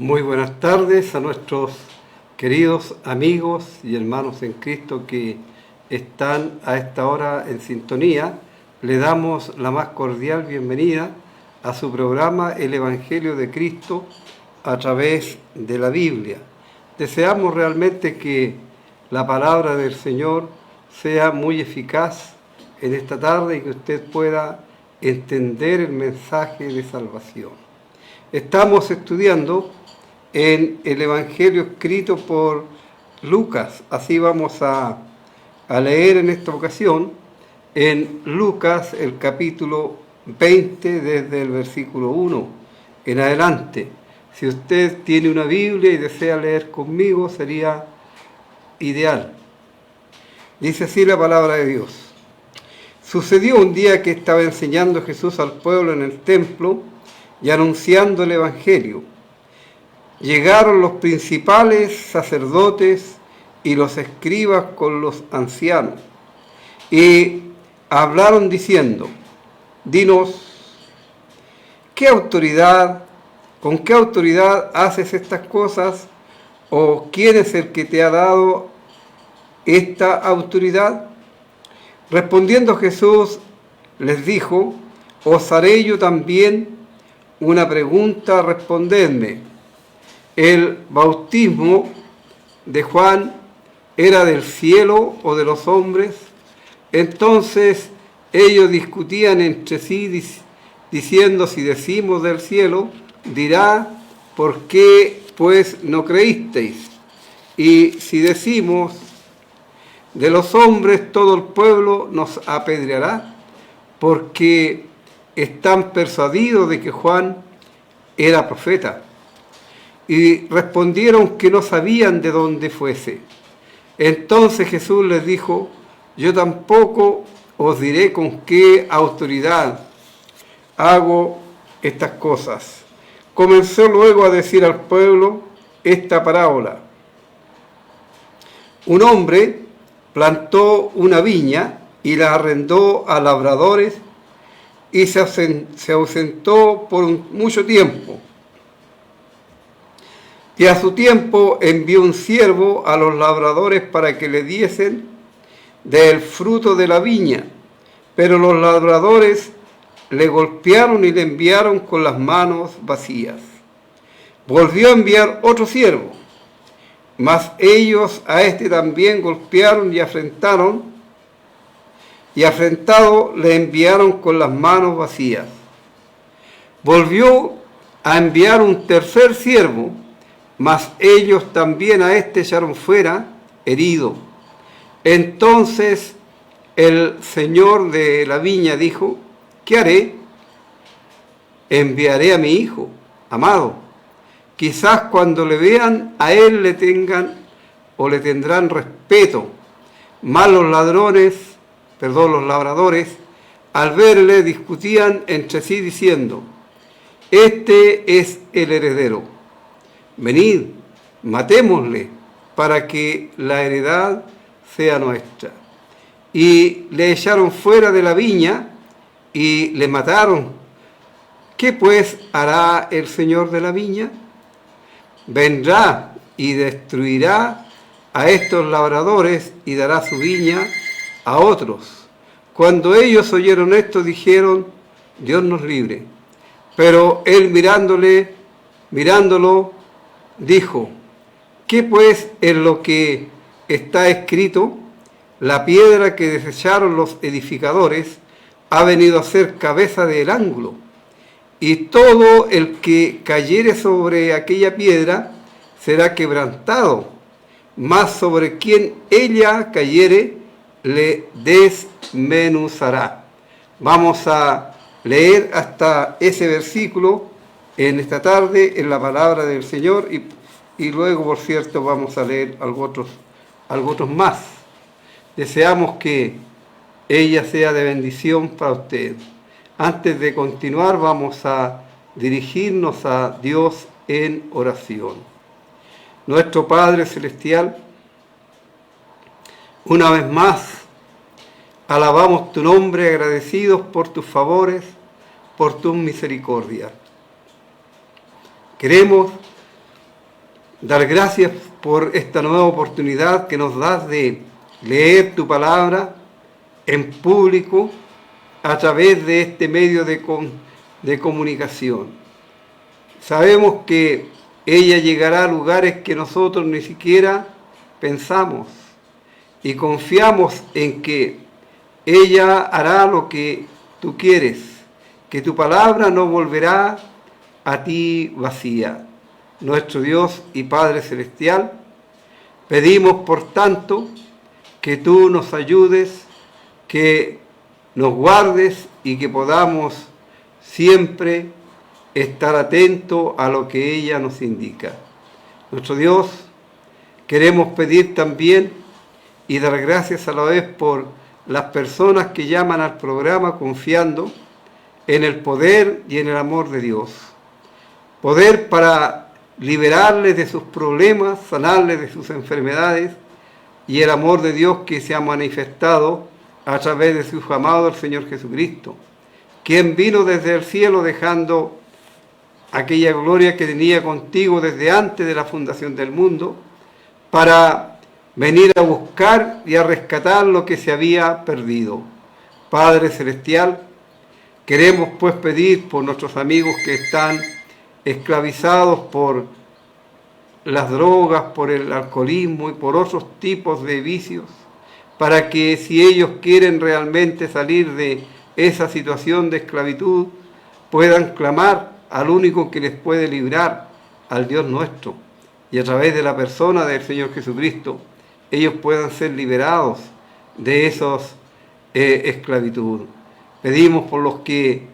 Muy buenas tardes a nuestros queridos amigos y hermanos en Cristo que están a esta hora en sintonía. Le damos la más cordial bienvenida a su programa El Evangelio de Cristo a través de la Biblia. Deseamos realmente que la palabra del Señor sea muy eficaz en esta tarde y que usted pueda entender el mensaje de salvación. Estamos estudiando en el Evangelio escrito por Lucas. Así vamos a leer en esta ocasión en Lucas el capítulo 20 desde el versículo 1 en adelante. Si usted tiene una Biblia y desea leer conmigo, sería ideal. Dice así la palabra de Dios. Sucedió un día que estaba enseñando Jesús al pueblo en el templo y anunciando el Evangelio. Llegaron los principales sacerdotes y los escribas con los ancianos y hablaron diciendo: dinos, ¿con qué autoridad haces estas cosas? ¿O quién es el que te ha dado esta autoridad? Respondiendo Jesús les dijo: os haré yo también una pregunta, respondedme. ¿El bautismo de Juan era del cielo o de los hombres? Entonces ellos discutían entre sí diciendo: si decimos del cielo, dirá: ¿por qué pues no creísteis? Y si decimos de los hombres, todo el pueblo nos apedreará, porque están persuadidos de que Juan era profeta. Y respondieron que no sabían de dónde fuese. Entonces Jesús les dijo: yo tampoco os diré con qué autoridad hago estas cosas. Comenzó luego a decir al pueblo esta parábola. Un hombre plantó una viña y la arrendó a labradores y se ausentó por mucho tiempo. Y a su tiempo envió un siervo a los labradores para que le diesen del fruto de la viña. Pero los labradores le golpearon y le enviaron con las manos vacías. Volvió a enviar otro siervo, mas ellos a este también golpearon y afrentaron, y afrentado le enviaron con las manos vacías. Volvió a enviar un tercer siervo, mas ellos también a este echaron fuera, herido. Entonces el señor de la viña dijo: ¿qué haré? Enviaré a mi hijo amado. Quizás cuando le vean a él le tendrán respeto. Mas los labradores, al verle, discutían entre sí diciendo: este es el heredero. Venid, matémosle, para que la heredad sea nuestra. Y le echaron fuera de la viña y le mataron. ¿Qué pues hará el señor de la viña? Vendrá y destruirá a estos labradores y dará su viña a otros. Cuando ellos oyeron esto, dijeron: Dios nos libre. Pero él mirándolo, dijo: ¿qué pues es lo que está escrito? La piedra que desecharon los edificadores ha venido a ser cabeza del ángulo, y todo el que cayere sobre aquella piedra será quebrantado, mas sobre quien ella cayere le desmenuzará. Vamos a leer hasta ese versículo en esta tarde en la palabra del Señor y luego, por cierto, vamos a leer algo otros más. Deseamos que ella sea de bendición para usted. Antes de continuar, vamos a dirigirnos a Dios en oración. Nuestro Padre Celestial, una vez más, alabamos tu nombre, agradecidos por tus favores, por tus misericordias. Queremos dar gracias por esta nueva oportunidad que nos das de leer tu palabra en público a través de este medio de comunicación. Sabemos que ella llegará a lugares que nosotros ni siquiera pensamos y confiamos en que ella hará lo que tú quieres, que tu palabra no volverá a ti vacía. Nuestro Dios y Padre Celestial, pedimos por tanto que tú nos ayudes, que nos guardes y que podamos siempre estar atentos a lo que ella nos indica. Nuestro Dios, queremos pedir también y dar gracias a la vez por las personas que llaman al programa confiando en el poder y en el amor de Dios. Poder para liberarles de sus problemas, sanarles de sus enfermedades y el amor de Dios que se ha manifestado a través de su Hijo amado, el Señor Jesucristo, quien vino desde el cielo dejando aquella gloria que tenía contigo desde antes de la fundación del mundo, para venir a buscar y a rescatar lo que se había perdido. Padre Celestial, queremos pues pedir por nuestros amigos que están esclavizados por las drogas, por el alcoholismo y por otros tipos de vicios, para que si ellos quieren realmente salir de esa situación de esclavitud, puedan clamar al único que les puede librar, al Dios nuestro, y a través de la persona del Señor Jesucristo, ellos puedan ser liberados de esas esclavitud. Pedimos por los que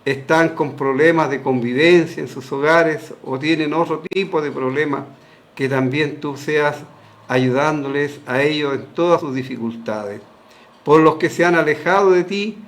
están con problemas de convivencia en sus hogares o tienen otro tipo de problemas, que también tú seas ayudándoles a ellos en todas sus dificultades. Por los que se han alejado de ti,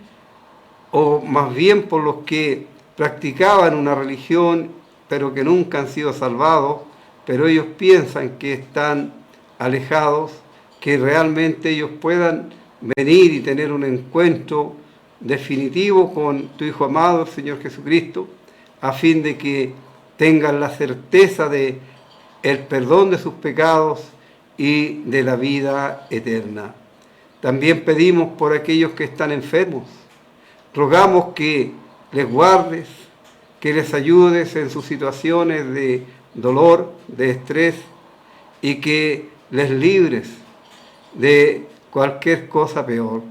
o más bien por los que practicaban una religión pero que nunca han sido salvados, pero ellos piensan que están alejados, que realmente ellos puedan venir y tener un encuentro definitivo con tu Hijo amado, el Señor Jesucristo, a fin de que tengan la certeza de el perdón de sus pecados y de la vida eterna. También pedimos por aquellos que están enfermos. Rogamos que les guardes, que les ayudes en sus situaciones de dolor, de estrés, y que les libres de cualquier cosa peor.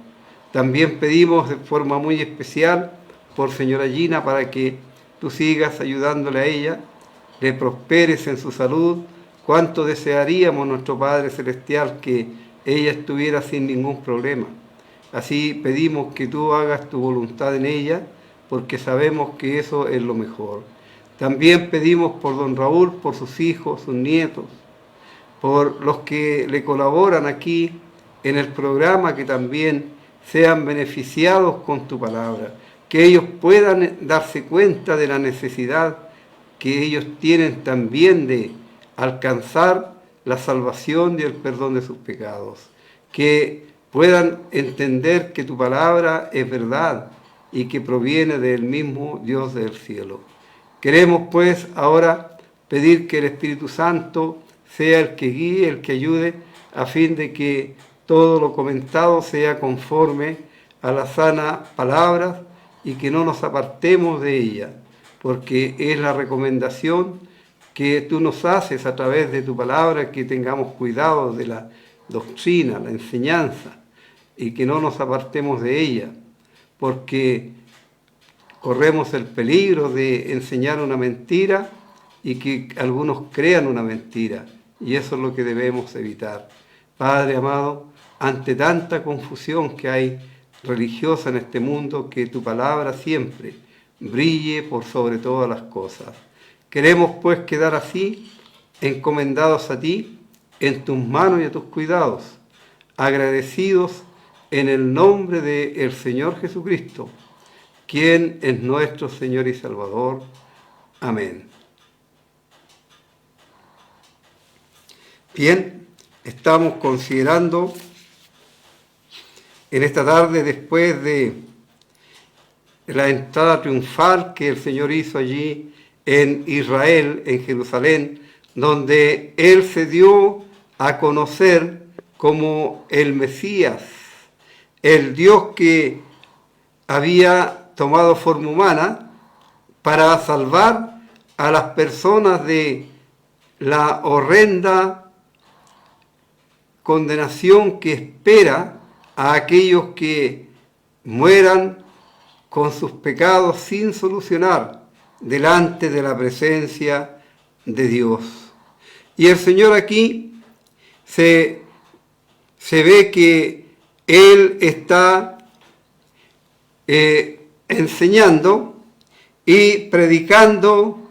También pedimos de forma muy especial por señora Gina, para que tú sigas ayudándole a ella, le prosperes en su salud. Cuánto desearíamos, nuestro Padre Celestial, que ella estuviera sin ningún problema. Así pedimos que tú hagas tu voluntad en ella, porque sabemos que eso es lo mejor. También pedimos por don Raúl, por sus hijos, sus nietos, por los que le colaboran aquí en el programa, que también sean beneficiados con tu palabra, que ellos puedan darse cuenta de la necesidad que ellos tienen también de alcanzar la salvación y el perdón de sus pecados, que puedan entender que tu palabra es verdad y que proviene del mismo Dios del cielo. Queremos pues ahora pedir que el Espíritu Santo sea el que guíe, el que ayude, a fin de que todo lo comentado sea conforme a la sana palabra y que no nos apartemos de ella, porque es la recomendación que tú nos haces a través de tu palabra, que tengamos cuidado de la doctrina, la enseñanza, y que no nos apartemos de ella, porque corremos el peligro de enseñar una mentira y que algunos crean una mentira, y eso es lo que debemos evitar. Padre amado, ante tanta confusión que hay religiosa en este mundo, que tu palabra siempre brille por sobre todas las cosas. Queremos pues quedar así, encomendados a ti, en tus manos y a tus cuidados, agradecidos en el nombre del Señor Jesucristo, quien es nuestro Señor y Salvador. Amén. Bien, estamos considerando en esta tarde, después de la entrada triunfal que el Señor hizo allí en Israel, en Jerusalén, donde Él se dio a conocer como el Mesías, el Dios que había tomado forma humana para salvar a las personas de la horrenda condenación que espera a aquellos que mueran con sus pecados sin solucionar delante de la presencia de Dios. Y el Señor aquí se ve que Él está enseñando y predicando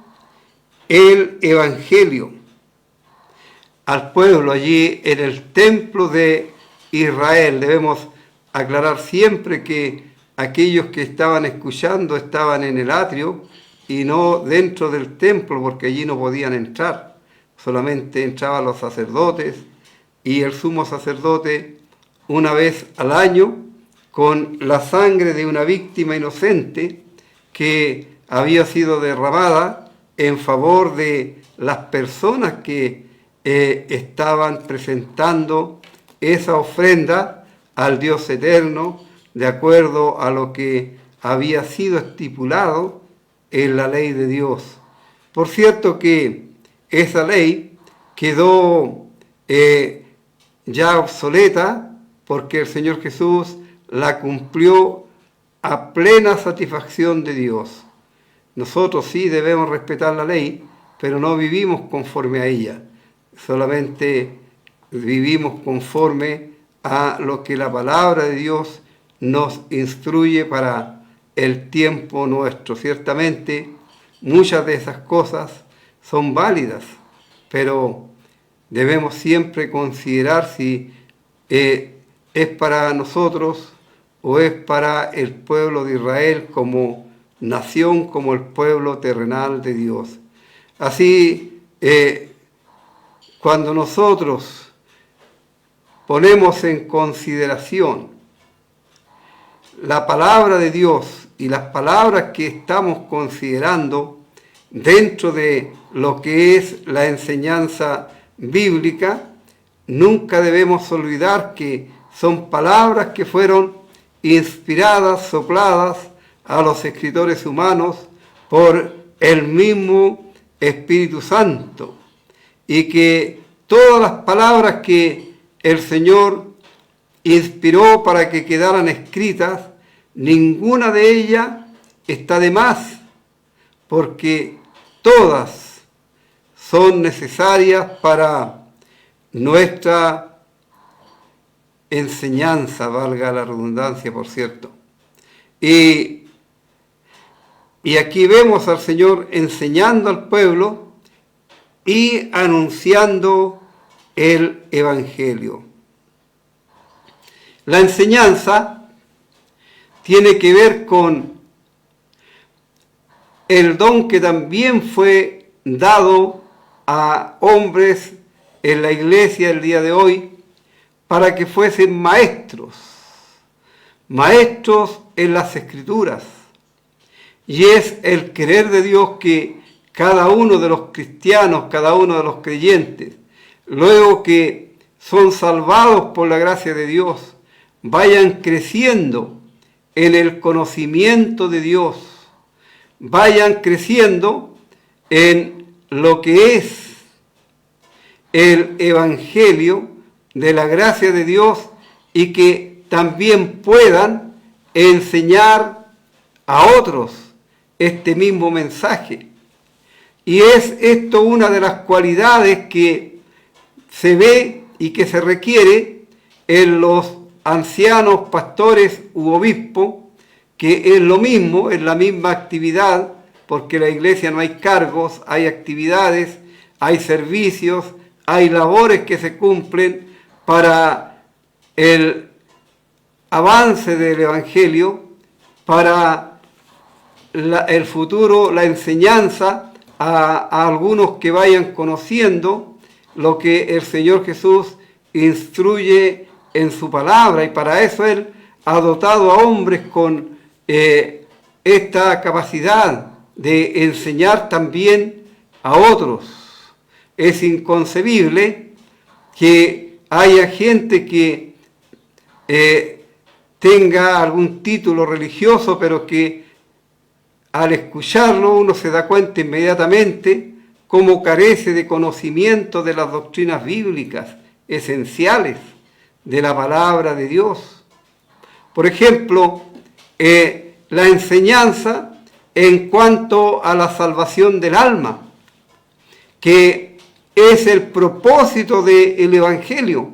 el Evangelio al pueblo allí en el templo de Israel. Debemos aclarar siempre que aquellos que estaban escuchando estaban en el atrio y no dentro del templo, porque allí no podían entrar. Solamente entraban los sacerdotes y el sumo sacerdote una vez al año con la sangre de una víctima inocente que había sido derramada en favor de las personas que estaban presentando esa ofrenda al Dios eterno, de acuerdo a lo que había sido estipulado en la ley de Dios. Por cierto que esa ley quedó ya obsoleta porque el Señor Jesús la cumplió a plena satisfacción de Dios. Nosotros sí debemos respetar la ley, pero no vivimos conforme a ella. Solamente vivimos conforme a lo que la palabra de Dios nos instruye para el tiempo nuestro. Ciertamente, muchas de esas cosas son válidas, pero debemos siempre considerar si es para nosotros o es para el pueblo de Israel como nación, como el pueblo terrenal de Dios. Así, cuando nosotros ponemos en consideración la palabra de Dios y las palabras que estamos considerando dentro de lo que es la enseñanza bíblica, nunca debemos olvidar que son palabras que fueron inspiradas, sopladas a los escritores humanos por el mismo Espíritu Santo, y que todas las palabras que el Señor inspiró para que quedaran escritas, ninguna de ellas está de más, porque todas son necesarias para nuestra enseñanza, valga la redundancia, por cierto. Y aquí vemos al Señor enseñando al pueblo y anunciando el Evangelio. La enseñanza tiene que ver con el don que también fue dado a hombres en la iglesia el día de hoy para que fuesen maestros en las Escrituras. Y es el querer de Dios que cada uno de los cristianos, cada uno de los creyentes, luego que son salvados por la gracia de Dios, vayan creciendo en el conocimiento de Dios, vayan creciendo en lo que es el Evangelio de la gracia de Dios y que también puedan enseñar a otros este mismo mensaje. Y es esto una de las cualidades que se ve y que se requiere en los ancianos, pastores u obispos, que es lo mismo, es la misma actividad, porque en la iglesia no hay cargos, hay actividades, hay servicios, hay labores que se cumplen para el avance del Evangelio, para el futuro, la enseñanza a algunos que vayan conociendo lo que el Señor Jesús instruye en su palabra, y para eso Él ha dotado a hombres con esta capacidad de enseñar también a otros. es inconcebible que haya gente que tenga algún título religioso, pero que al escucharlo uno se da cuenta inmediatamente cómo carece de conocimiento de las doctrinas bíblicas esenciales de la palabra de Dios. Por ejemplo, la enseñanza en cuanto a la salvación del alma, que es el propósito del Evangelio,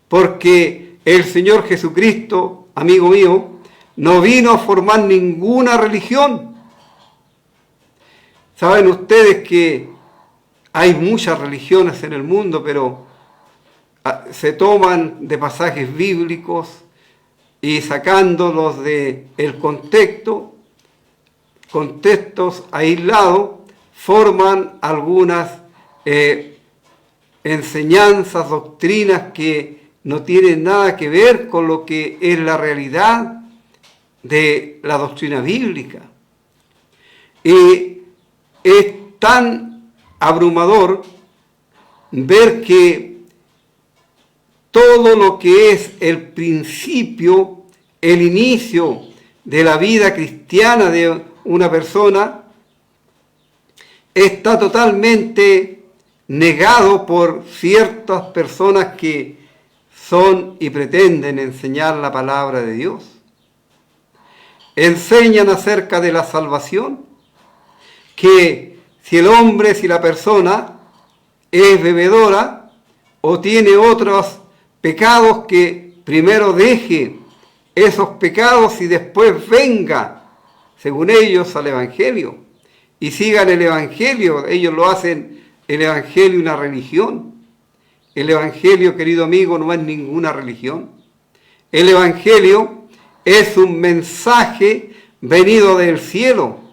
porque el Señor Jesucristo, amigo mío, no vino a formar ninguna religión. Saben ustedes que hay muchas religiones en el mundo, pero se toman de pasajes bíblicos y sacándolos del contextos aislados, forman algunas enseñanzas, doctrinas que no tienen nada que ver con lo que es la realidad de la doctrina bíblica. Y es tan abrumador ver que todo lo que es el principio, el inicio de la vida cristiana de una persona, está totalmente negado por ciertas personas que son y pretenden enseñar la palabra de Dios. Enseñan acerca de la salvación, que si el hombre, si la persona es bebedora o tiene otros pecados, que primero deje esos pecados y después venga, según ellos, al Evangelio y sigan el Evangelio. Ellos lo hacen el Evangelio una religión. El Evangelio, querido amigo, no es ninguna religión. El Evangelio es un mensaje venido del cielo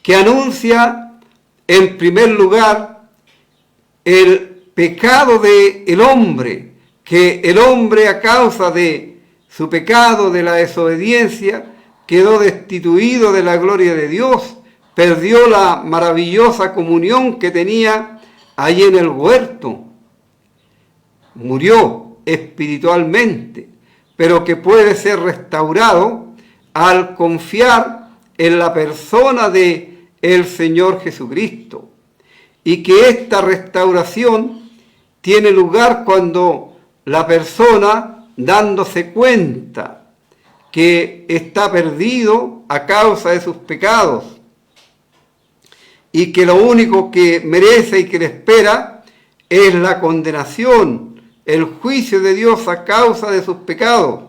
que anuncia en primer lugar el pecado del hombre, que el hombre a causa de su pecado, de la desobediencia, quedó destituido de la gloria de Dios, perdió la maravillosa comunión que tenía allí en el huerto, murió espiritualmente, pero que puede ser restaurado al confiar en la persona de el Señor Jesucristo, y que esta restauración tiene lugar cuando la persona, dándose cuenta que está perdido a causa de sus pecados y que lo único que merece y que le espera es la condenación, el juicio de Dios a causa de sus pecados,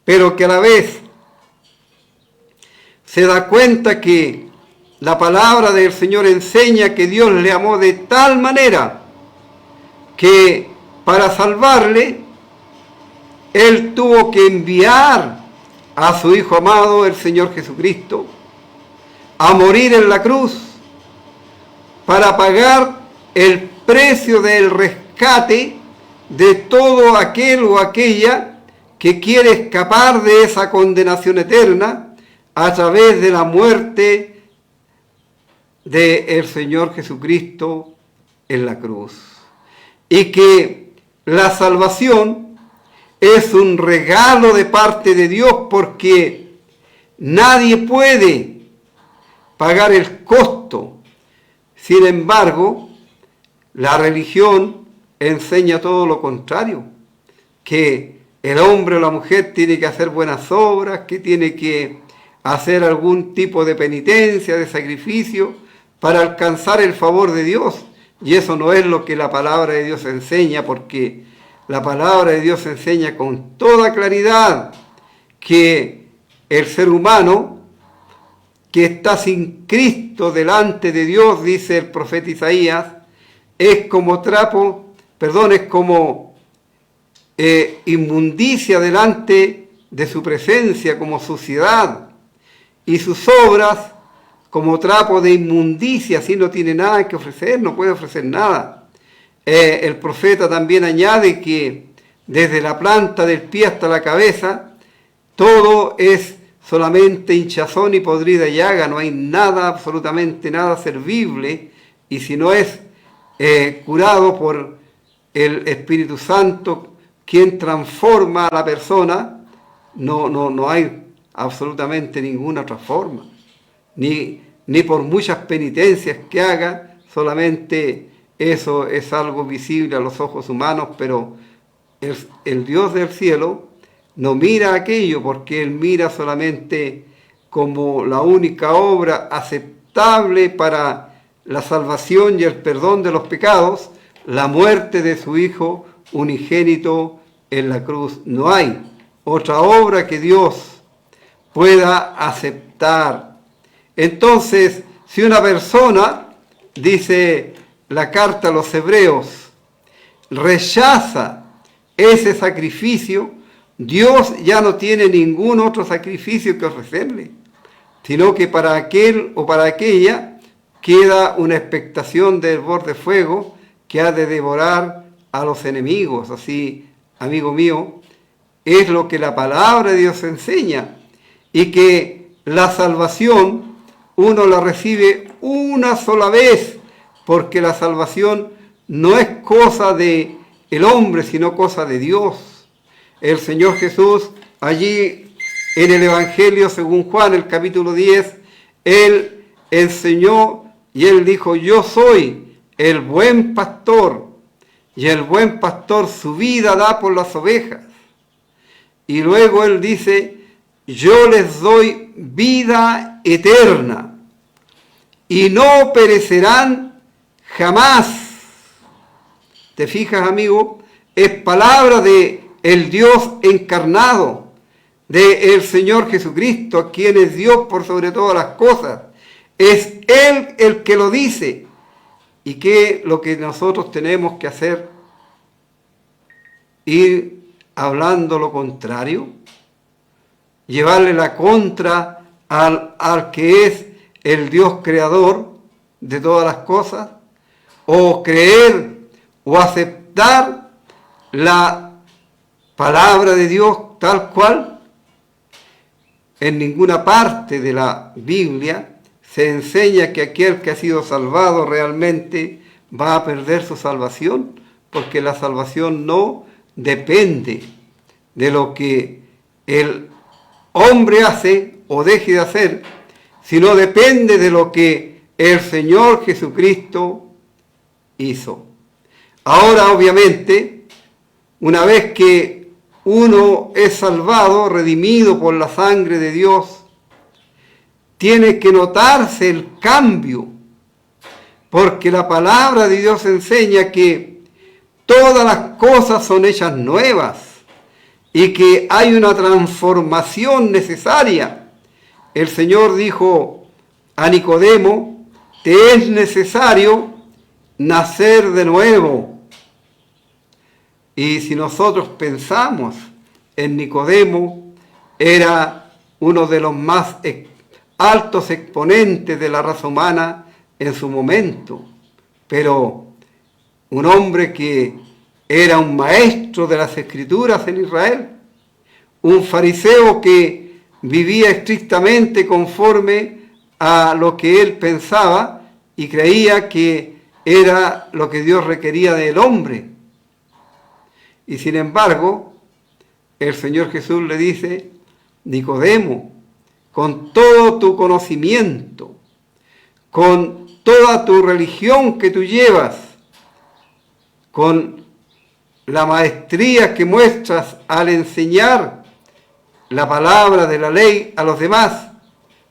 pero que a la vez se da cuenta que la palabra del Señor enseña que Dios le amó de tal manera que para salvarle, Él tuvo que enviar a su Hijo amado, el Señor Jesucristo, a morir en la cruz para pagar el precio del rescate de todo aquel o aquella que quiere escapar de esa condenación eterna a través de la muerte del Señor Jesucristo en la cruz. Y que la salvación es un regalo de parte de Dios, porque nadie puede pagar el costo. Sin embargo, la religión enseña todo lo contrario, que el hombre o la mujer tiene que hacer buenas obras, que tiene que hacer algún tipo de penitencia, de sacrificio, para alcanzar el favor de Dios. Y eso no es lo que la palabra de Dios enseña, porque la palabra de Dios enseña con toda claridad que el ser humano que está sin Cristo delante de Dios, dice el profeta Isaías, es como inmundicia delante de su presencia, como suciedad, y sus obras como trapo de inmundicia, así no tiene nada que ofrecer, no puede ofrecer nada. El profeta también añade que desde la planta del pie hasta la cabeza, todo es solamente hinchazón y podrida llaga, no hay nada, absolutamente nada servible, y si no es curado por el Espíritu Santo, quien transforma a la persona, no hay absolutamente ninguna otra forma, ni por muchas penitencias que haga, solamente eso es algo visible a los ojos humanos, pero el Dios del cielo no mira aquello, porque Él mira solamente como la única obra aceptable para la salvación y el perdón de los pecados, la muerte de su Hijo unigénito en la cruz. No hay otra obra que Dios pueda aceptar. Entonces, si una persona, dice la carta a los Hebreos, rechaza ese sacrificio, Dios ya no tiene ningún otro sacrificio que ofrecerle, sino que para aquel o para aquella queda una expectación del borde de fuego que ha de devorar a los enemigos. Así, amigo mío, es lo que la palabra de Dios enseña, y que la salvación uno la recibe una sola vez, porque la salvación no es cosa de el hombre, sino cosa de Dios. El Señor Jesús, allí en el Evangelio según Juan, el capítulo 10, Él enseñó y Él dijo: yo soy el buen pastor, y el buen pastor su vida da por las ovejas. Y luego Él dice: yo les doy vida eterna, y no perecerán jamás. ¿Te fijas, amigo? Es palabra de el Dios encarnado, de el Señor Jesucristo, a quien es Dios por sobre todas las cosas. Es Él el que lo dice. ¿Y qué es lo que nosotros tenemos que hacer? Ir hablando lo contrario, llevarle la contra al que es el Dios creador de todas las cosas, o creer o aceptar la palabra de Dios tal cual. En ninguna parte de la Biblia se enseña que aquel que ha sido salvado realmente va a perder su salvación, porque la salvación no depende de lo que el hombre hace o deje de hacer, sino depende de lo que el Señor Jesucristo hizo. Ahora, obviamente, una vez que uno es salvado, redimido por la sangre de Dios, tiene que notarse el cambio, porque la palabra de Dios enseña que todas las cosas son hechas nuevas y que hay una transformación necesaria. El Señor dijo a Nicodemo: te es necesario nacer de nuevo. Y si nosotros pensamos en Nicodemo, era uno de los más altos exponentes de la raza humana en su momento, pero un hombre que era un maestro de las Escrituras en Israel, un fariseo que vivía estrictamente conforme a lo que él pensaba y creía que era lo que Dios requería del hombre. Y sin embargo, el Señor Jesús le dice: Nicodemo, con todo tu conocimiento, con toda tu religión que tú llevas, con la maestría que muestras al enseñar la palabra de la ley a los demás,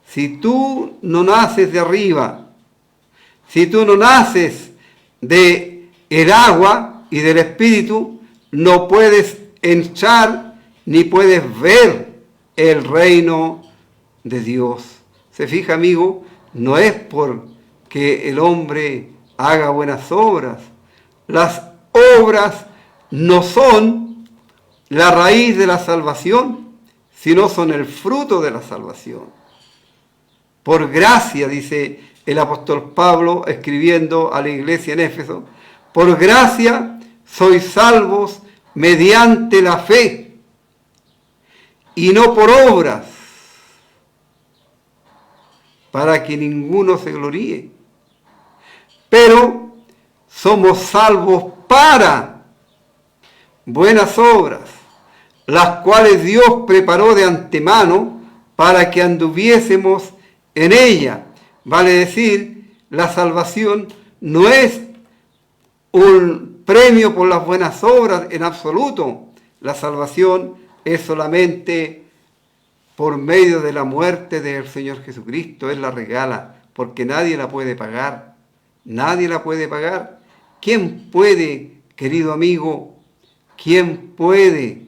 si tú no naces de arriba, si tú no naces de el agua y del Espíritu, no puedes entrar ni puedes ver el reino de Dios. Se fija, amigo, no es porque el hombre haga buenas obras. Las obras no son la raíz de la salvación, sino son el fruto de la salvación. Por gracia, dice el apóstol Pablo escribiendo a la iglesia en Éfeso, por gracia sois salvos mediante la fe, y no por obras, para que ninguno se gloríe. Pero somos salvos para buenas obras, las cuales Dios preparó de antemano para que anduviésemos en ella. Vale decir, la salvación no es un premio por las buenas obras en absoluto. La salvación es solamente por medio de la muerte del Señor Jesucristo. Él la regala, porque nadie la puede pagar. Nadie la puede pagar. ¿Quién puede, querido amigo? ¿Quién puede?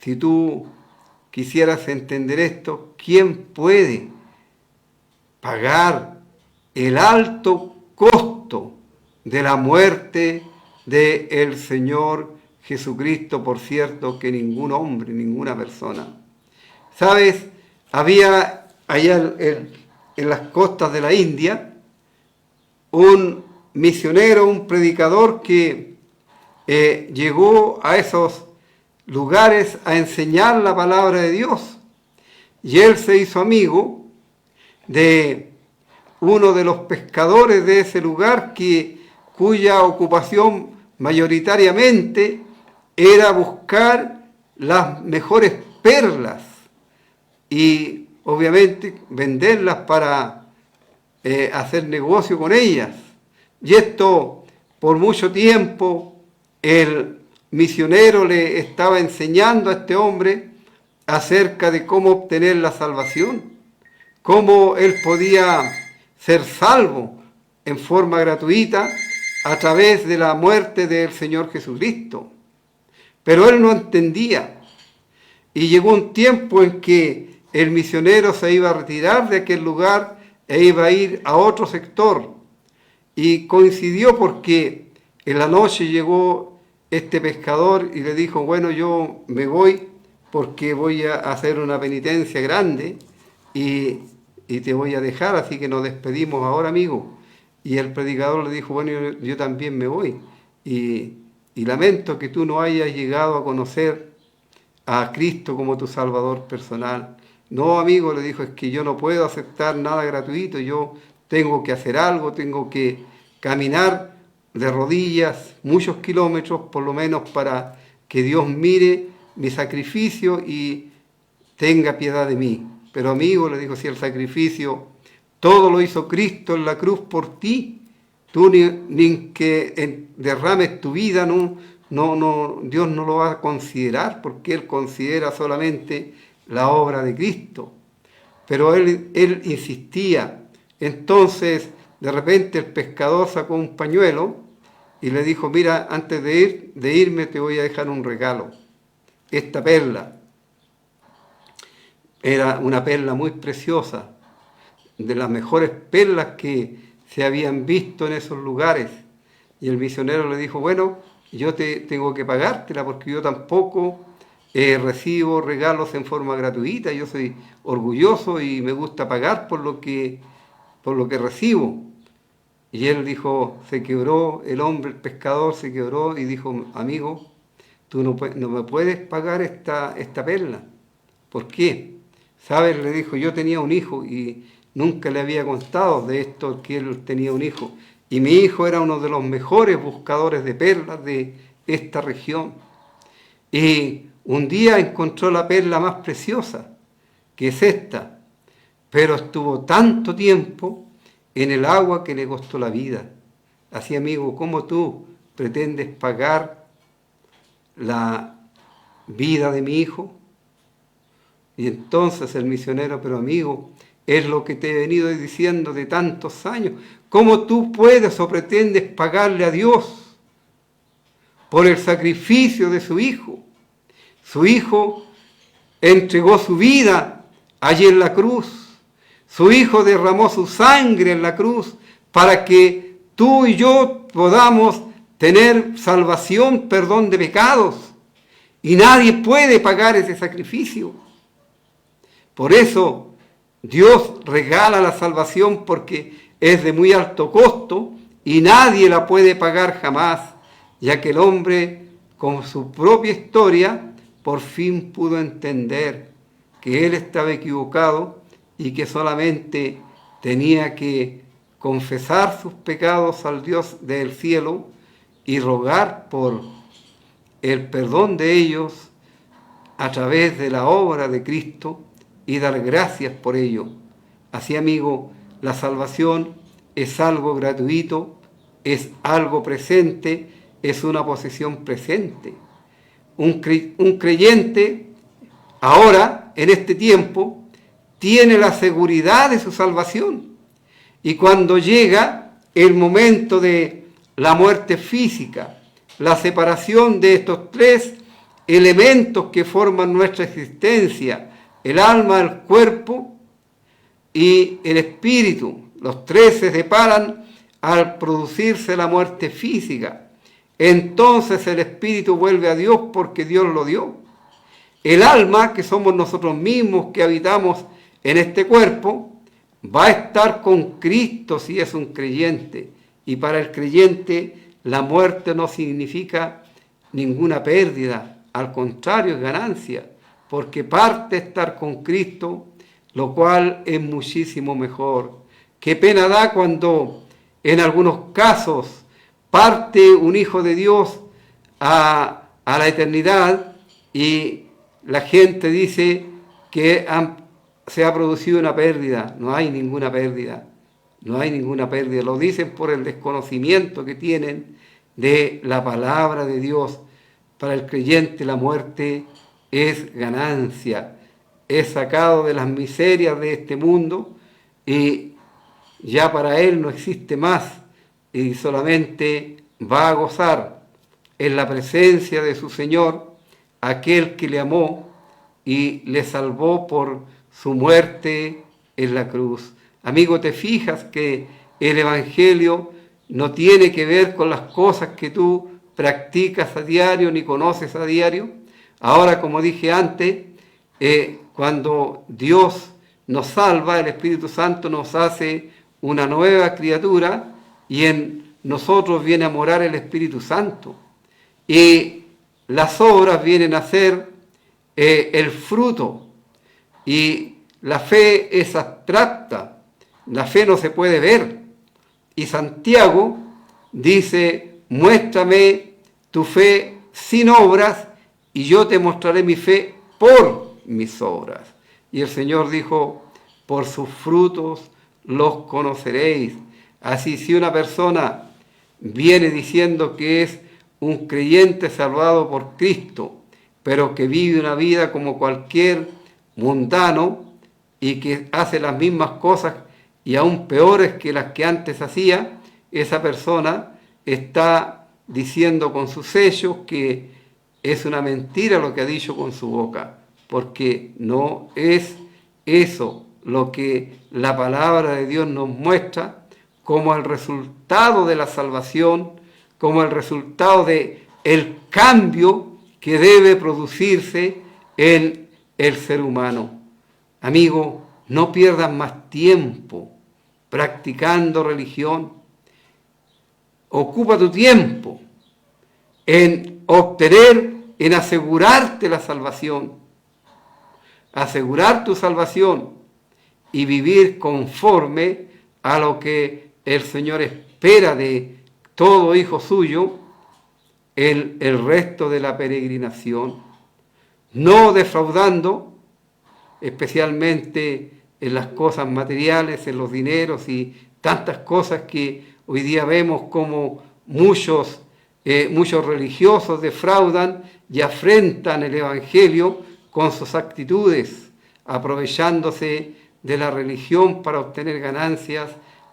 Si tú quisieras entender esto, ¿quién puede pagar el alto costo de la muerte del Señor Jesucristo? Por cierto, que ningún hombre, ninguna persona. ¿Sabes? Había allá en las costas de la India un misionero, un predicador que llegó a esos lugares a enseñar la palabra de Dios. Y él se hizo amigo de uno de los pescadores de ese lugar, cuya ocupación mayoritariamente era buscar las mejores perlas y obviamente venderlas para hacer negocio con ellas. Y esto, por mucho tiempo, el misionero le estaba enseñando a este hombre acerca de cómo obtener la salvación, cómo él podía ser salvo en forma gratuita a través de la muerte del Señor Jesucristo. Pero él no entendía. Y llegó un tiempo en que el misionero se iba a retirar de aquel lugar e iba a ir a otro sector. Y coincidió porque en la noche llegó este pescador y le dijo, bueno, yo me voy porque voy a hacer una penitencia grande y te voy a dejar, así que nos despedimos ahora, amigo. Y el predicador le dijo, bueno, yo también me voy. Y lamento que tú no hayas llegado a conocer a Cristo como tu Salvador personal. No, amigo, le dijo, es que yo no puedo aceptar nada gratuito, yo tengo que hacer algo, tengo que caminar de rodillas muchos kilómetros, por lo menos para que Dios mire mi sacrificio y tenga piedad de mí. Pero amigo, le dijo, si el sacrificio, todo lo hizo Cristo en la cruz por ti, tú ni que derrames tu vida, Dios no lo va a considerar, porque Él considera solamente la obra de Cristo. Pero él insistía. Entonces, de repente el pescador sacó un pañuelo y le dijo, mira, antes de irme te voy a dejar un regalo. Esta perla era una perla muy preciosa, de las mejores perlas que se habían visto en esos lugares. Y el misionero le dijo, bueno, yo tengo que pagártela porque yo tampoco recibo regalos en forma gratuita, yo soy orgulloso y me gusta pagar por lo que recibo. Y él dijo, se quebró, el hombre, el pescador se quebró y dijo, amigo, tú no me puedes pagar esta perla. ¿Por qué? ¿Sabes? Le dijo, yo tenía un hijo y nunca le había contado de esto, que él tenía un hijo. Y mi hijo era uno de los mejores buscadores de perlas de esta región. Y un día encontró la perla más preciosa, que es esta, pero estuvo tanto tiempo en el agua que le costó la vida. Así, amigo, ¿cómo tú pretendes pagar la vida de mi hijo? Y entonces el misionero, pero amigo, es lo que te he venido diciendo de tantos años. ¿Cómo tú puedes o pretendes pagarle a Dios por el sacrificio de su hijo? Su hijo entregó su vida allí en la cruz. Su hijo derramó su sangre en la cruz para que tú y yo podamos tener salvación, perdón de pecados. Y nadie puede pagar ese sacrificio. Por eso Dios regala la salvación, porque es de muy alto costo y nadie la puede pagar jamás, ya que el hombre, con su propia historia, por fin pudo entender que él estaba equivocado y que solamente tenía que confesar sus pecados al Dios del cielo y rogar por el perdón de ellos a través de la obra de Cristo y dar gracias por ello. Así, amigo, la salvación es algo gratuito, es algo presente, es una posesión presente. Un creyente ahora, en este tiempo, tiene la seguridad de su salvación. Y cuando llega el momento de la muerte física, la separación de estos tres elementos que forman nuestra existencia, el alma, el cuerpo y el espíritu, los tres se separan al producirse la muerte física. Entonces el espíritu vuelve a Dios porque Dios lo dio. El alma, que somos nosotros mismos que habitamos en este cuerpo, va a estar con Cristo si es un creyente. Y para el creyente la muerte no significa ninguna pérdida, al contrario, es ganancia, porque parte estar con Cristo, lo cual es muchísimo mejor. Qué pena da cuando en algunos casos parte un hijo de Dios a la eternidad y la gente dice que se ha producido una pérdida. No hay ninguna pérdida, no hay ninguna pérdida. Lo dicen por el desconocimiento que tienen de la palabra de Dios. Para el creyente la muerte es ganancia, es sacado de las miserias de este mundo y ya para él no existe más y solamente va a gozar en la presencia de su Señor, aquel que le amó y le salvó por su muerte en la cruz. Amigo, ¿te fijas que el Evangelio no tiene que ver con las cosas que tú practicas a diario ni conoces a diario? Ahora, como dije antes, cuando Dios nos salva, el Espíritu Santo nos hace una nueva criatura y en nosotros viene a morar el Espíritu Santo. Y las obras vienen a ser el fruto. Y la fe es abstracta, la fe no se puede ver. Y Santiago dice, muéstrame tu fe sin obras y yo te mostraré mi fe por mis obras. Y el Señor dijo, por sus frutos los conoceréis. Así, si una persona viene diciendo que es un creyente salvado por Cristo, pero que vive una vida como cualquier mundano y que hace las mismas cosas y aún peores que las que antes hacía, esa persona está diciendo con sus sellos que es una mentira lo que ha dicho con su boca, porque no es eso lo que la palabra de Dios nos muestra como el resultado de la salvación, como el resultado de el cambio que debe producirse en el ser humano. Amigo, no pierdas más tiempo practicando religión. Ocupa tu tiempo en obtener, en asegurarte la salvación, asegurar tu salvación y vivir conforme a lo que el Señor espera de todo hijo suyo en el resto de la peregrinación, no defraudando, especialmente en las cosas materiales, en los dineros y tantas cosas que hoy día vemos como muchos religiosos defraudan y afrentan el Evangelio con sus actitudes, aprovechándose de la religión para obtener ganancias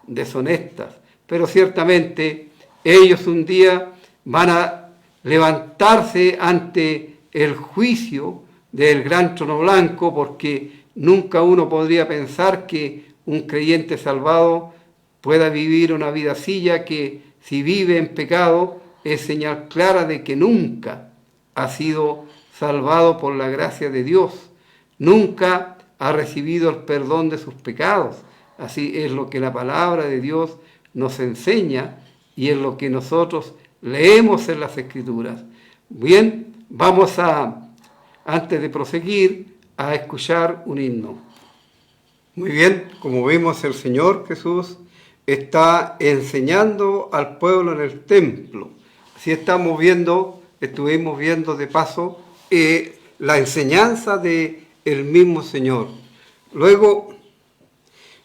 deshonestas. Pero ciertamente ellos un día van a levantarse ante el juicio del gran trono blanco, porque nunca uno podría pensar que un creyente salvado pueda vivir una vida así, ya que si vive en pecado es señal clara de que nunca ha sido salvado por la gracia de Dios, nunca ha recibido el perdón de sus pecados. Así es lo que la palabra de Dios nos enseña y es lo que nosotros leemos en las Escrituras. Bien, vamos antes de proseguir, a escuchar un himno. Muy bien, como vimos, el Señor Jesús está enseñando al pueblo en el templo. Así estuvimos viendo de paso la enseñanza del mismo Señor. Luego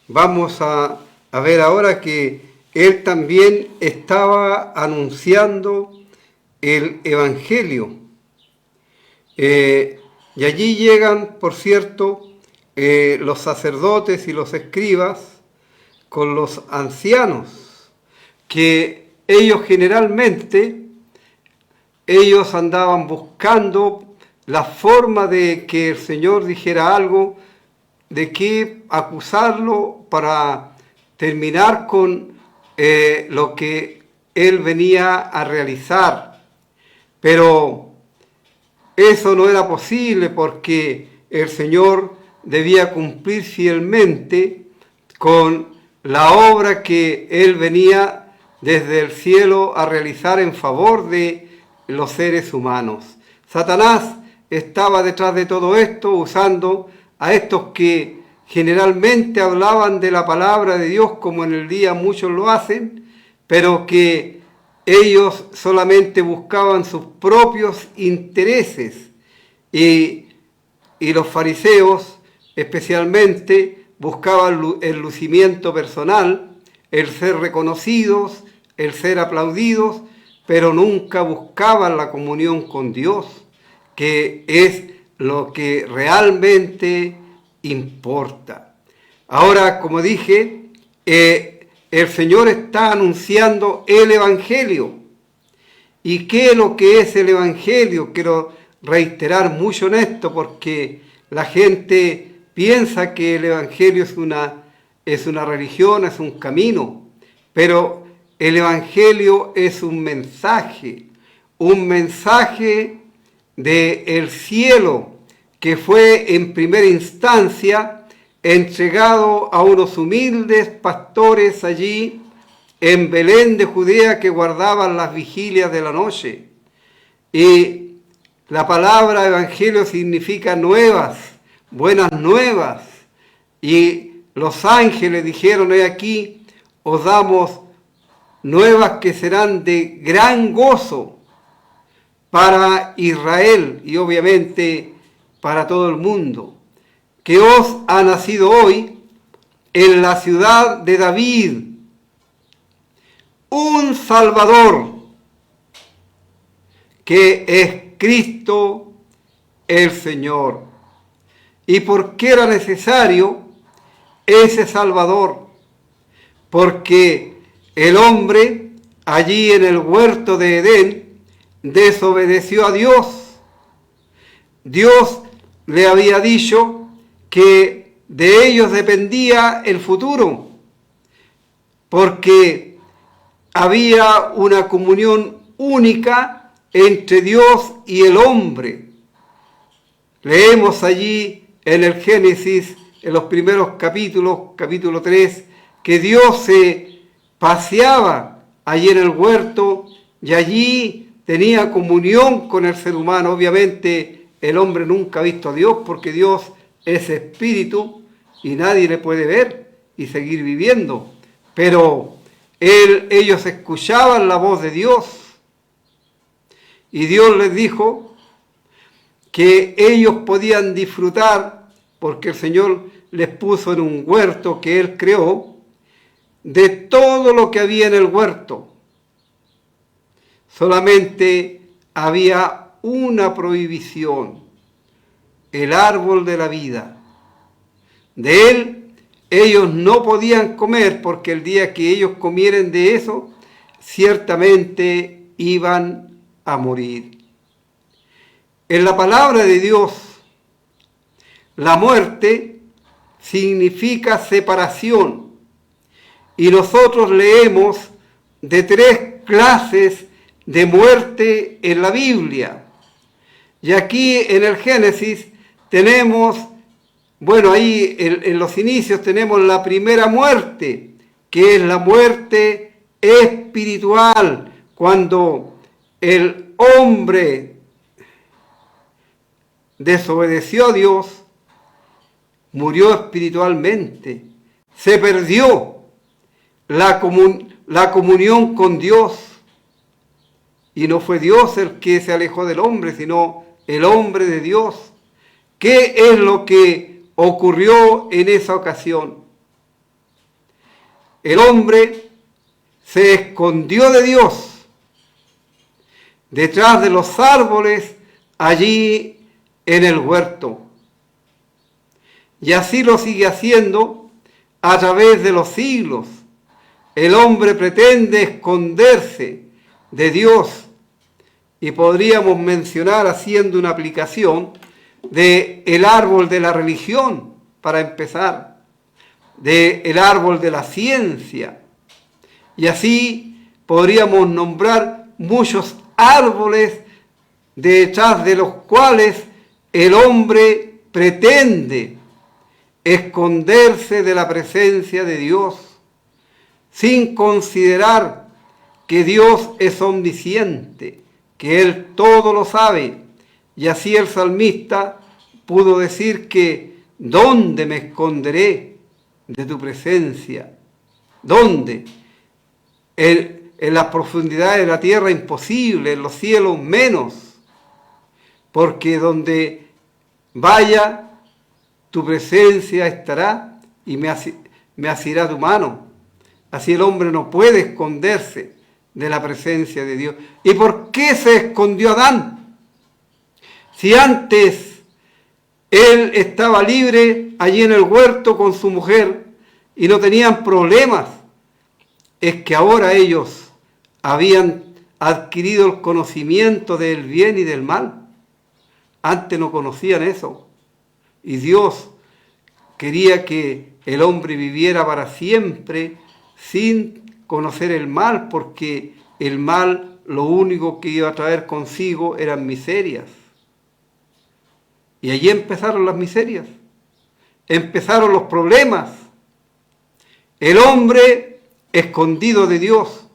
vamos a ver ahora que Él también estaba anunciando el Evangelio. Y allí llegan, por cierto, los sacerdotes y los escribas con los ancianos, que ellos generalmente, ellos andaban buscando la forma de que el Señor dijera algo, de qué acusarlo para terminar con lo que Él venía a realizar. Pero eso no era posible porque el Señor debía cumplir fielmente con la obra que Él venía desde el cielo a realizar en favor de los seres humanos. Satanás estaba detrás de todo esto, usando a estos que generalmente hablaban de la palabra de Dios, como en el día muchos lo hacen, pero que ellos solamente buscaban sus propios intereses. Y los fariseos especialmente buscaban el lucimiento personal, el ser reconocidos, el ser aplaudidos, pero nunca buscaban la comunión con Dios, que es lo que realmente importa. Ahora, como dije, el Señor está anunciando el Evangelio. ¿Y qué es lo que es el Evangelio? Quiero reiterar mucho en esto porque la gente piensa que el Evangelio es una religión, es un camino, pero el Evangelio es un mensaje del cielo que fue en primera instancia entregado a unos humildes pastores allí en Belén de Judea que guardaban las vigilias de la noche. Y la palabra evangelio significa nuevas, buenas nuevas. Y los ángeles dijeron: he aquí, os damos nuevas que serán de gran gozo para Israel y obviamente para todo el mundo, que os ha nacido hoy en la ciudad de David un Salvador, que es Cristo el Señor. ¿Y por qué era necesario ese Salvador? Porque el hombre allí en el huerto de Edén desobedeció a Dios. Dios le había dicho que de ellos dependía el futuro, porque había una comunión única entre Dios y el hombre. Leemos allí en el Génesis, en los primeros capítulos, capítulo 3, que Dios se paseaba allí en el huerto y allí tenía comunión con el ser humano. Obviamente el hombre nunca ha visto a Dios porque Dios es espíritu y nadie le puede ver y seguir viviendo. Pero ellos escuchaban la voz de Dios y Dios les dijo que ellos podían disfrutar, porque el Señor les puso en un huerto que Él creó, de todo lo que había en el huerto. Solamente había una prohibición: el árbol de la vida. De él ellos no podían comer, porque el día que ellos comieran de eso, ciertamente iban a morir. En la palabra de Dios, la muerte significa separación. Y nosotros leemos de 3 clases de muerte en la Biblia. Y aquí en el Génesis tenemos, ahí en los inicios tenemos la primera muerte, que es la muerte espiritual, cuando el hombre desobedeció a Dios, murió espiritualmente, se perdió. la comunión con Dios. Y no fue Dios el que se alejó del hombre, sino el hombre de Dios. ¿Qué es lo que ocurrió en esa ocasión? El hombre se escondió de Dios detrás de los árboles allí en el huerto. Y así lo sigue haciendo a través de los siglos. El hombre pretende esconderse de Dios. Y podríamos mencionar, haciendo una aplicación, del árbol de la religión, para empezar, del árbol de la ciencia. Y así podríamos nombrar muchos árboles detrás de los cuales el hombre pretende esconderse de la presencia de Dios, sin considerar que Dios es omnisciente, que Él todo lo sabe. Y así el salmista pudo decir que ¿dónde me esconderé de tu presencia? ¿Dónde? En las profundidades de la tierra imposible, en los cielos menos, porque donde vaya tu presencia estará y me asirá tu mano. Así el hombre no puede esconderse de la presencia de Dios. ¿Y por qué se escondió Adán? Si antes él estaba libre allí en el huerto con su mujer y no tenían problemas, es que ahora ellos habían adquirido el conocimiento del bien y del mal. Antes no conocían eso. Y Dios quería que el hombre viviera para siempre sin conocer el mal, porque el mal lo único que iba a traer consigo eran miserias. Y allí empezaron las miserias, empezaron los problemas. El hombre escondido de Dios,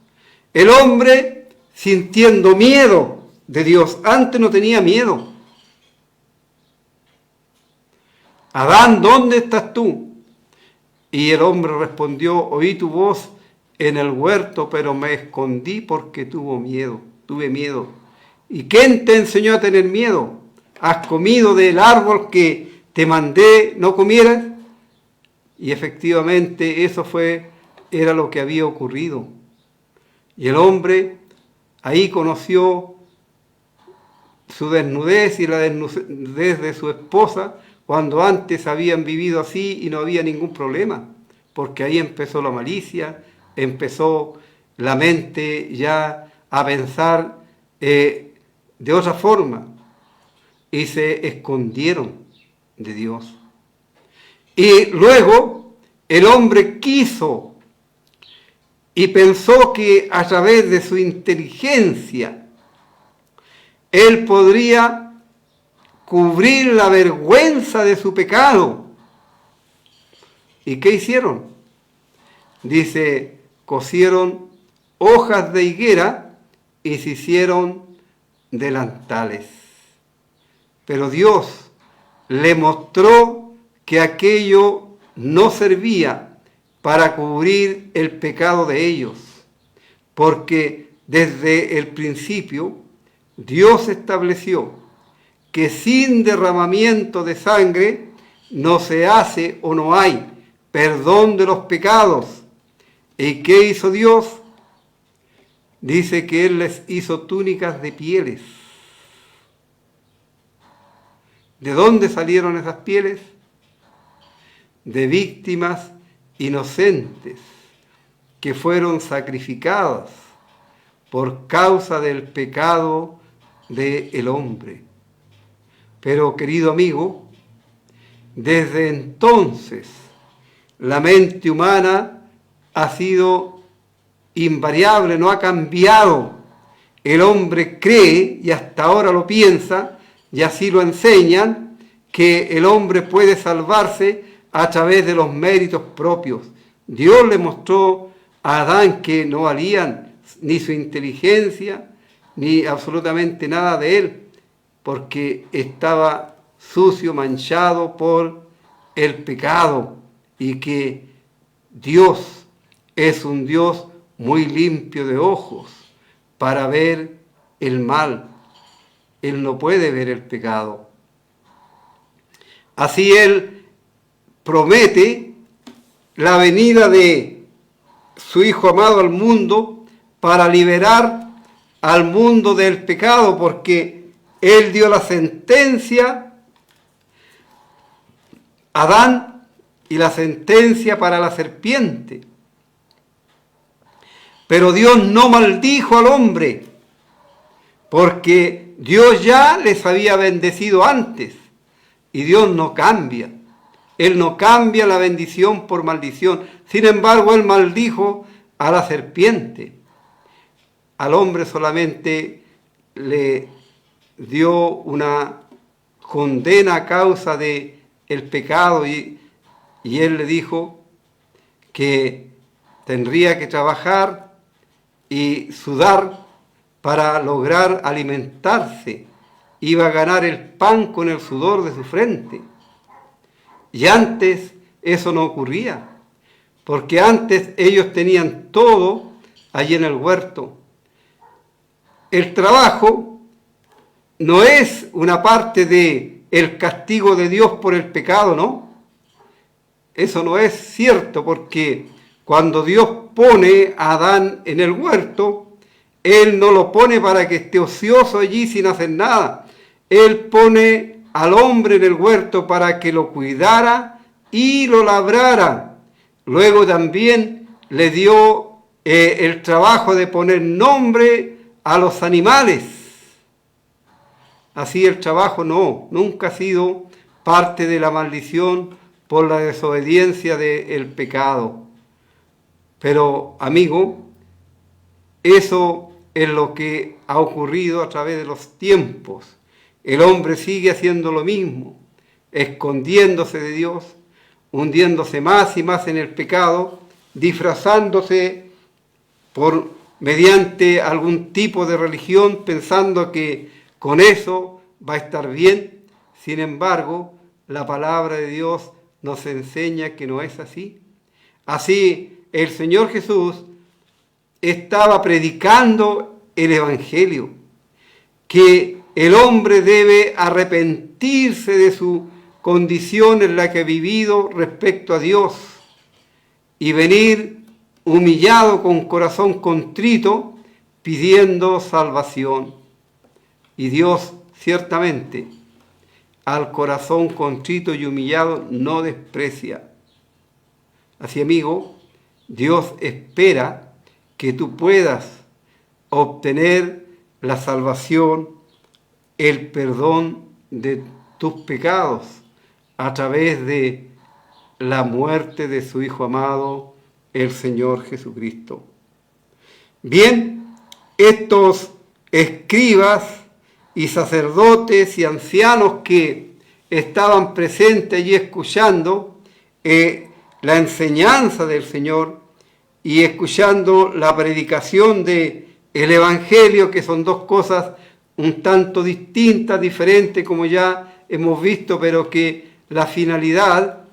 el hombre sintiendo miedo de Dios. Antes no tenía miedo. Adán, ¿dónde estás tú? Y el hombre respondió, oí tu voz en el huerto, pero me escondí porque tuve miedo. ¿Y quién te enseñó a tener miedo? ¿Has comido del árbol que te mandé no comieras? Y efectivamente eso era lo que había ocurrido. Y el hombre ahí conoció su desnudez y la desnudez de su esposa, cuando antes habían vivido así y no había ningún problema, porque ahí empezó la malicia, empezó la mente ya a pensar de otra forma, y se escondieron de Dios. Y luego el hombre quiso y pensó que a través de su inteligencia él podría cubrir la vergüenza de su pecado. ¿Y qué hicieron? Dice, cosieron hojas de higuera y se hicieron delantales. Pero Dios le mostró que aquello no servía para cubrir el pecado de ellos, porque desde el principio Dios estableció que sin derramamiento de sangre no se hace o no hay perdón de los pecados. ¿Y qué hizo Dios? Dice que Él les hizo túnicas de pieles. ¿De dónde salieron esas pieles? De víctimas inocentes que fueron sacrificadas por causa del pecado del hombre. Pero, querido amigo, desde entonces la mente humana ha sido invariable, no ha cambiado. El hombre cree, y hasta ahora lo piensa, y así lo enseñan, que el hombre puede salvarse a través de los méritos propios. Dios le mostró a Adán que no valían ni su inteligencia, ni absolutamente nada de él, porque estaba sucio, manchado por el pecado, y que Dios es un Dios muy limpio de ojos para ver el mal. Él no puede ver el pecado. Así Él promete la venida de su Hijo amado al mundo para liberar al mundo del pecado, porque Él dio la sentencia a Adán y la sentencia para la serpiente. Pero Dios no maldijo al hombre, porque Dios ya les había bendecido antes, y Dios no cambia. Él no cambia la bendición por maldición. Sin embargo, Él maldijo a la serpiente. Al hombre solamente le dio una condena a causa del pecado y Él le dijo que tendría que trabajar y sudar para lograr alimentarse. Iba a ganar el pan con el sudor de su frente. Y antes eso no ocurría, porque antes ellos tenían todo allí en el huerto. El trabajo no es una parte del castigo de Dios por el pecado, ¿no? Eso no es cierto, porque cuando Dios pone a Adán en el huerto, Él no lo pone para que esté ocioso allí sin hacer nada. Él pone al hombre en el huerto para que lo cuidara y lo labrara. Luego también le dio el trabajo de poner nombre a los animales. Así el trabajo nunca ha sido parte de la maldición por la desobediencia del pecado. Pero, amigo, eso es lo que ha ocurrido a través de los tiempos. El hombre sigue haciendo lo mismo, escondiéndose de Dios, hundiéndose más y más en el pecado, disfrazándose mediante algún tipo de religión, pensando que con eso va a estar bien. Sin embargo, la palabra de Dios nos enseña que no es así. Así, el Señor Jesús estaba predicando el Evangelio, que el hombre debe arrepentirse de su condición en la que ha vivido respecto a Dios y venir humillado con corazón contrito pidiendo salvación. Y Dios ciertamente al corazón contrito y humillado no desprecia. Así, amigo, Dios espera que tú puedas obtener la salvación, el perdón de tus pecados a través de la muerte de su Hijo amado, el Señor Jesucristo. Bien, estos escribas y sacerdotes y ancianos que estaban presentes allí escuchando la enseñanza del Señor y escuchando la predicación del Evangelio, que son dos cosas un tanto distintas, diferentes, como ya hemos visto, pero que la finalidad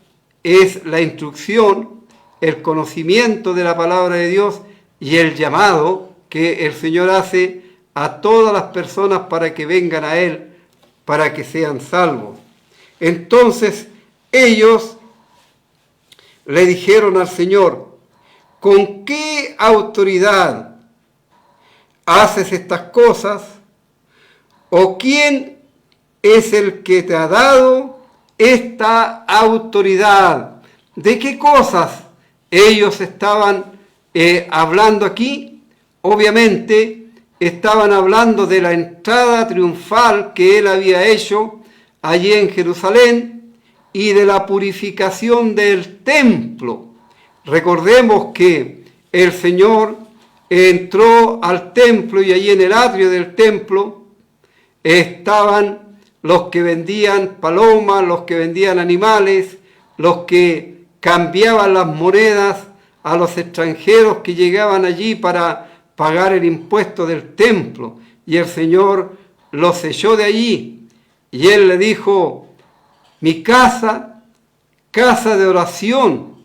es la instrucción, el conocimiento de la palabra de Dios y el llamado que el Señor hace a todas las personas para que vengan a Él, para que sean salvos. Entonces ellos le dijeron al Señor: ¿con qué autoridad haces estas cosas? ¿O quién es el que te ha dado esta autoridad? ¿De qué cosas ellos estaban hablando aquí? Obviamente estaban hablando de la entrada triunfal que él había hecho allí en Jerusalén y de la purificación del templo. Recordemos que el Señor entró al templo y allí en el atrio del templo estaban los que vendían palomas, los que vendían animales, los que cambiaban las monedas a los extranjeros que llegaban allí para pagar el impuesto del templo. Y el Señor los echó de allí. Y Él le dijo: mi casa, casa de oración,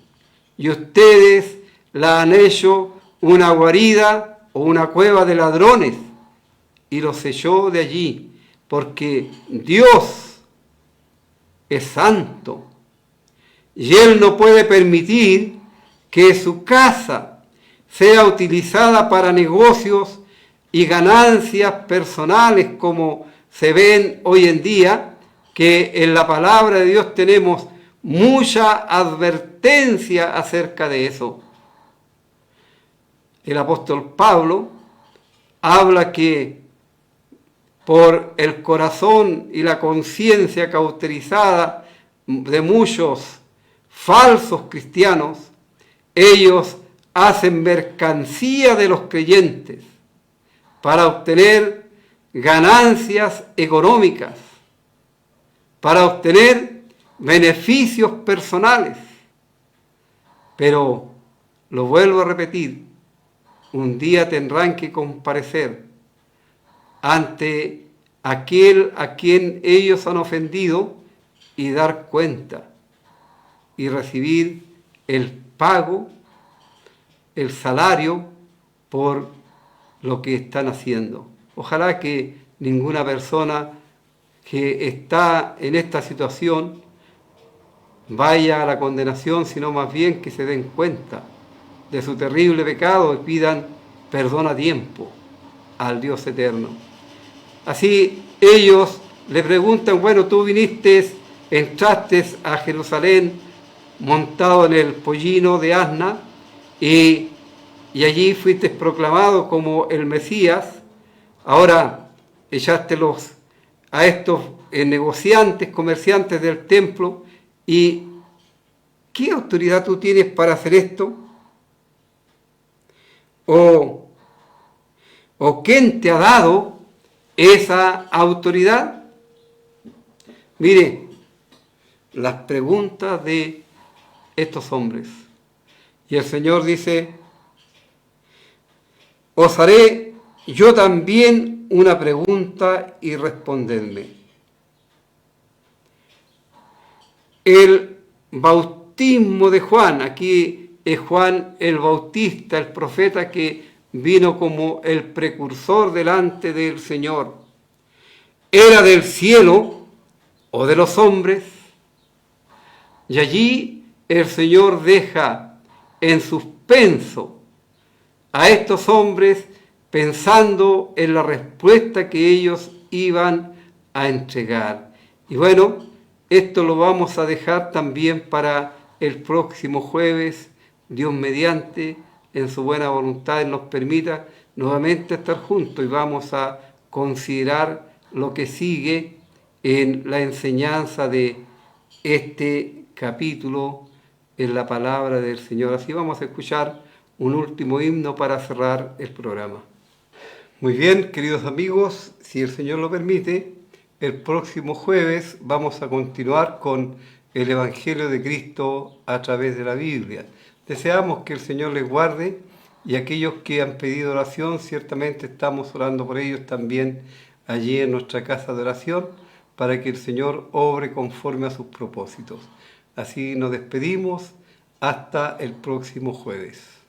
y ustedes la han hecho una guarida o una cueva de ladrones y los echó de allí, porque Dios es santo y Él no puede permitir que su casa sea utilizada para negocios y ganancias personales como se ven hoy en día, que en la palabra de Dios tenemos mucha advertencia acerca de eso. El apóstol Pablo habla que por el corazón y la conciencia cauterizada de muchos falsos cristianos, ellos hacen mercancía de los creyentes para obtener ganancias económicas, para obtener beneficios personales. Pero, lo vuelvo a repetir, un día tendrán que comparecer ante aquel a quien ellos han ofendido y dar cuenta y recibir el pago, el salario por lo que están haciendo. Ojalá que ninguna persona que está en esta situación vaya a la condenación, sino más bien que se den cuenta de su terrible pecado y pidan perdón a tiempo al Dios eterno. Así ellos le preguntan, bueno, tú entraste a Jerusalén montado en el pollino de asna y allí fuiste proclamado como el Mesías. Ahora echaste a estos negociantes, comerciantes del templo, y ¿qué autoridad tú tienes para hacer esto? ¿O quién te ha dado esa autoridad? Mire, las preguntas de estos hombres. Y el Señor dice, os haré yo también una pregunta y respondedme. El bautismo de Juan, aquí es Juan el Bautista, el profeta que vino como el precursor delante del Señor. ¿Era del cielo o de los hombres? Y allí el Señor deja en suspenso a estos hombres pensando en la respuesta que ellos iban a entregar. Y bueno, esto lo vamos a dejar también para el próximo jueves, Dios mediante, en su buena voluntad, nos permita nuevamente estar juntos y vamos a considerar lo que sigue en la enseñanza de este capítulo en la palabra del Señor. Así vamos a escuchar un último himno para cerrar el programa. Muy bien, queridos amigos, si el Señor lo permite, el próximo jueves vamos a continuar con el Evangelio de Cristo a través de la Biblia. Deseamos que el Señor les guarde y aquellos que han pedido oración, ciertamente estamos orando por ellos también allí en nuestra casa de oración para que el Señor obre conforme a sus propósitos. Así nos despedimos hasta el próximo jueves.